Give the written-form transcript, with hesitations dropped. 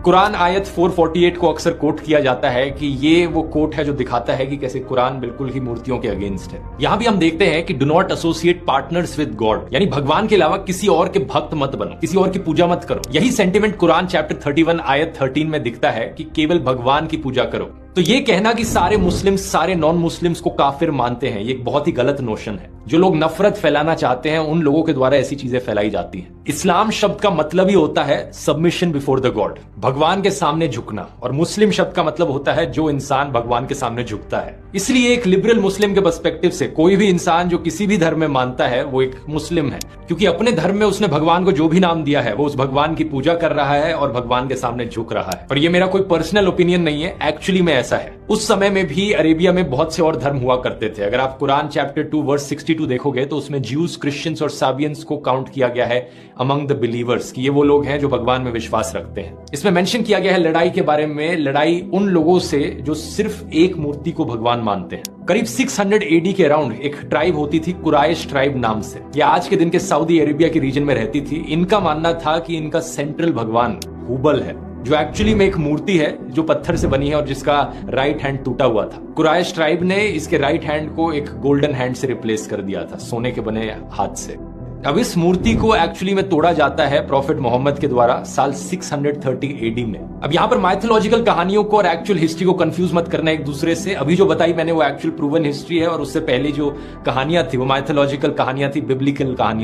कुरान आयत 448 को अक्सर कोट किया जाता है कि ये वो कोट है जो दिखाता है कि कैसे कुरान बिल्कुल ही मूर्तियों के अगेंस्ट है। यहाँ भी हम देखते हैं कि do not associate partners with God, यानी भगवान के अलावा किसी और के भक्त मत बनो, किसी और की पूजा मत करो। यही सेंटिमेंट कुरान चैप्टर 31 आयत 13 में दिखता है कि केवल भगवान की पूजा करो। तो ये कहना कि सारे मुस्लिम सारे नॉन मुस्लिम्स को काफिर मानते हैं, ये एक बहुत ही गलत नोशन है। जो लोग नफरत फैलाना चाहते हैं उन लोगों के द्वारा ऐसी चीजें फैलाई जाती हैं। इस्लाम शब्द का मतलब ही होता है सबमिशन बिफोर द गॉड, भगवान के सामने झुकना, और मुस्लिम शब्द का मतलब होता है जो इंसान भगवान के सामने झुकता है। इसलिए एक लिबरल मुस्लिम के पर्सपेक्टिव से कोई भी इंसान जो किसी भी धर्म में मानता है वो एक मुस्लिम है, क्योंकि अपने धर्म में उसने भगवान को जो भी नाम दिया है वो उस भगवान की पूजा कर रहा है और भगवान के सामने झुक रहा है। और ये मेरा कोई पर्सनल ओपिनियन नहीं है, एक्चुअली में ऐसा है। उस समय में भी अरेबिया में बहुत से और धर्म हुआ करते थे। अगर आप कुरान चैप्टर 2 वर्स 62 देखोगे तो उसमें ज्यूज, क्रिश्चियंस और साबियंस को काउंट किया गया है अमंग द बिलीवर्स, कि ये वो लोग हैं जो भगवान में विश्वास रखते हैं। इसमें मेंशन किया गया है लड़ाई के बारे में, लड़ाई उन लोगों से जो सिर्फ एक मूर्ति को भगवान मानते हैं। करीब 600 एडी के अराउंड एक ट्राइब होती थी कुराइश ट्राइब नाम से। ये आज के दिन के सऊदी अरेबिया के रीजन में रहती थी। इनका मानना था कि इनका सेंट्रल भगवान हुबल है, जो एक्चुअली में एक मूर्ति है जो पत्थर से बनी है और जिसका राइट हैंड टूटा हुआ था। कुराइश ट्राइब ने इसके राइट हैंड को एक गोल्डन हैंड से रिप्लेस कर दिया था, सोने के बने हाथ से। अब इस मूर्ति को एक्चुअली में तोड़ा जाता है प्रॉफिट मोहम्मद के द्वारा साल 630 एडी में। अब यहाँ पर माइथोलॉजिकल कहानियों को और एक्चुअल हिस्ट्री को कंफ्यूज मत करना एक दूसरे से। अभी जो बताई मैंने वो एक्चुअल प्रूवन हिस्ट्री है, और उससे पहले जो कहानियां थी वो माइथोलॉजिकल कहानियां थी, बिब्लिकल कहानियां।